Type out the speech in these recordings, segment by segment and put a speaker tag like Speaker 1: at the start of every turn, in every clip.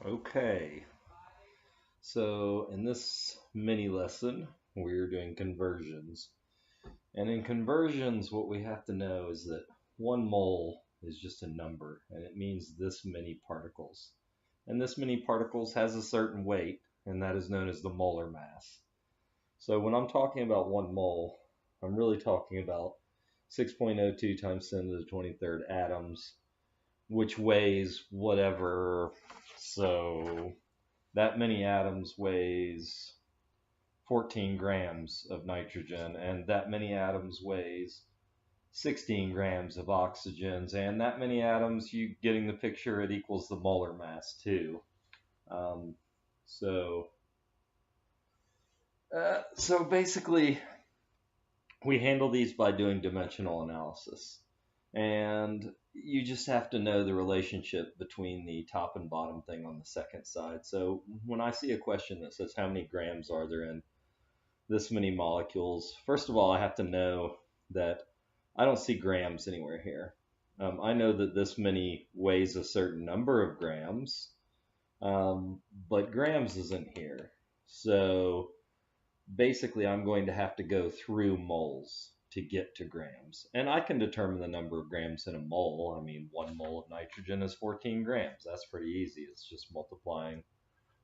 Speaker 1: Okay, so in this mini lesson, we're doing conversions. And in conversions, what we have to know is that 1 mole is just a number, and it means this many particles. And this many particles has a certain weight, and that is known as the molar mass. So when I'm talking about 1 mole, I'm really talking about 6.02 times 10 to the 23rd atoms, which weighs whatever. So that many atoms weighs 14 grams of nitrogen, and that many atoms weighs 16 grams of oxygens, and that many atoms, you getting the picture, it equals the molar mass too. Um, so, so basically, we handle these by doing dimensional analysis. And you just have to know the relationship between the top and bottom thing on the second side. So when I see a question that says how many grams are there in this many molecules, first of all, I have to know that I don't see grams anywhere here. I know that this many weighs a certain number of grams, but grams isn't here. So basically, I'm going to have to go through moles to get to grams. And I can determine the number of grams in a mole. I mean, 1 mole of nitrogen is 14 grams. That's pretty easy. It's just multiplying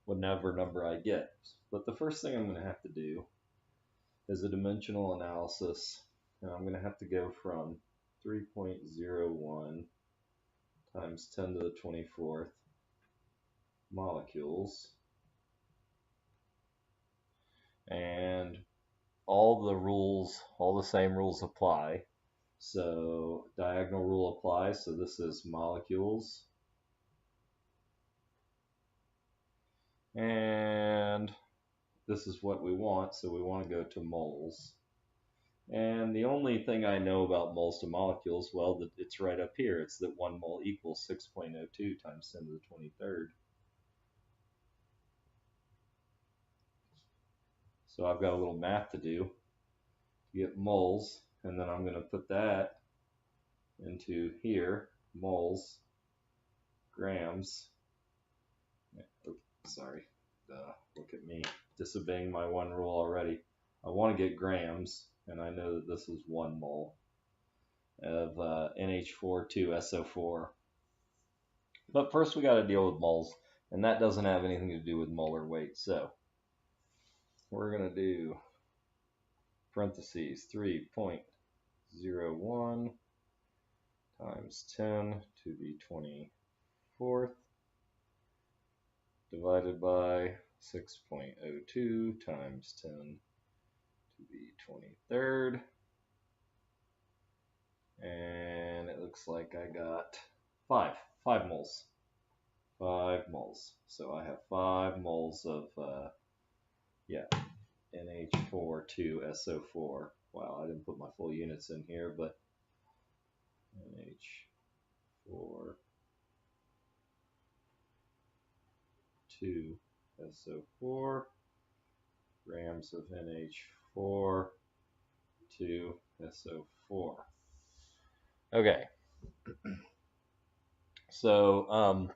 Speaker 1: whatever number I get. But the first thing I'm going to have to do is a dimensional analysis. And I'm going to have to go from 3.01 times 10 to the 24th molecules. And all the same rules apply. So diagonal rule applies. So this is molecules. And this is what we want. So we want to go to moles. And the only thing I know about moles to molecules, well, it's right up here. It's that 1 mole equals 6.02 times 10 to the 23rd. So I've got a little math to do to get moles. And then I'm going to put that into here, moles, grams. Oh, sorry, look at me disobeying my one rule already. I want to get grams, and I know that this is 1 mole of NH4 2SO4. But first we got to deal with moles, and that doesn't have anything to do with molar weight. So we're going to do parentheses 3.01 times 10 to the 24th divided by 6.02 times 10 to the 23rd. And it looks like I got 5 moles. 5 moles. So I have 5 moles of, NH4 2SO4. Wow, I didn't put my full units in here, but NH4 2SO4 grams of NH4 2SO4. Okay, so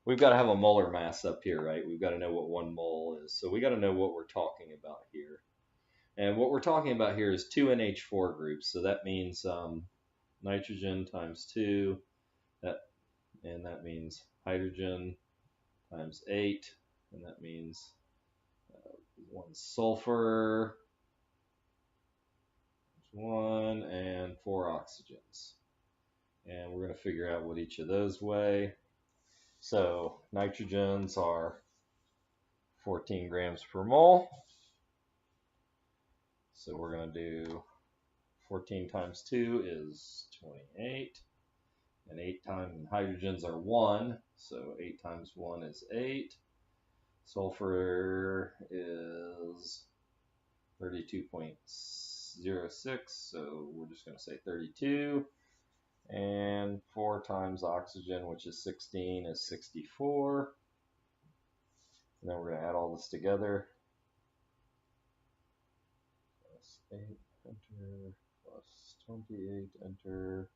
Speaker 1: we've got to have a molar mass up here, right? We've got to know what 1 mole is. So we got to know what we're talking about here. And what we're talking about here is 2 NH4 groups. So that means nitrogen times 2, and that means hydrogen times 8, and that means 1 sulfur, 1, and 4 oxygens. And we're going to figure out what each of those weigh. So nitrogens are 14 grams per mole. So we're going to do 14 times 2 is 28. And 8 times hydrogens are 1. So 8 times 1 is 8. Sulfur is 32.06. So we're just going to say 32. And 4 times oxygen, which is 16, is 64. And then we're going to add all this together. Plus 8, enter, plus 28, enter.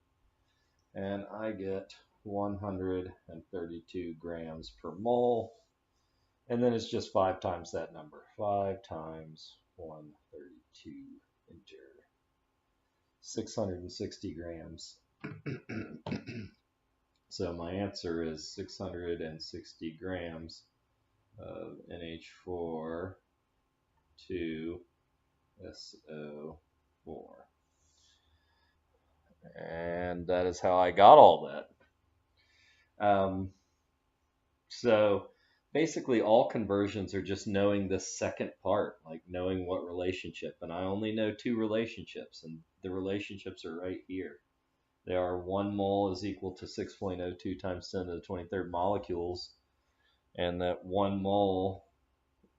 Speaker 1: And I get 132 grams per mole. And then it's just 5 times that number. 5 times 132, enter. 660 grams. So my answer is 660 grams of NH4 to SO4. And that is how I got all that. So basically, all conversions are just knowing the second part, like knowing what relationship. And I only know 2 relationships, and the relationships are right here. They are 1 mole is equal to 6.02 times 10 to the 23rd molecules, and that 1 mole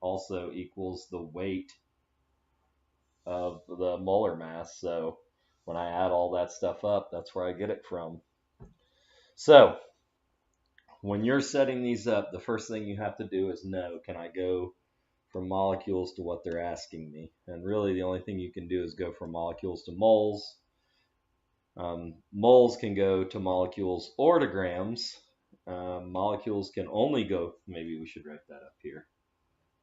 Speaker 1: also equals the weight of the molar mass. So when I add all that stuff up, that's where I get it from. So when you're setting these up, the first thing you have to do is know, can I go from molecules to what they're asking me? And really the only thing you can do is go from molecules to moles. Moles can go to molecules or to grams. Molecules can only go, maybe we should write that up here.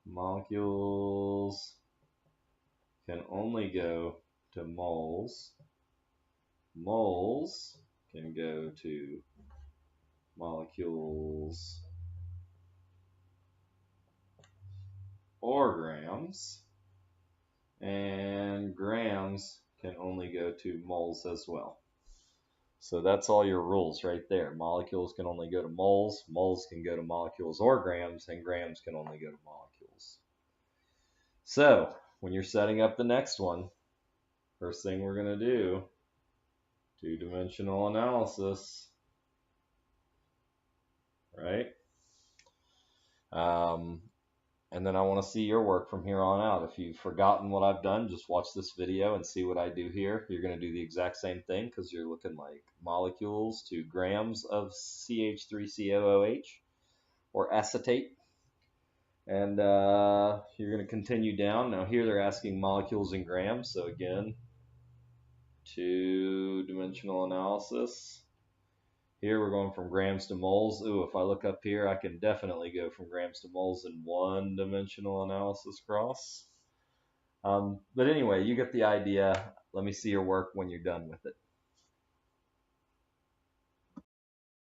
Speaker 1: Molecules can only go to moles. Moles can go to molecules or grams. And grams can only go to moles as well. So that's all your rules right there. Molecules can only go to moles, moles can go to molecules or grams, and grams can only go to molecules. So when you're setting up the next one, first thing we're going to do, two-dimensional analysis, right? And then I want to see your work from here on out. If you've forgotten what I've done, just watch this video and see what I do here. You're going to do the exact same thing because you're looking like molecules to grams of CH3COOH or acetate. And you're going to continue down. Now here they're asking molecules in grams. So again, two-dimensional analysis. Here we're going from grams to moles. Ooh, if I look up here, I can definitely go from grams to moles in one-dimensional analysis cross. But anyway, you get the idea. Let me see your work when you're done with it.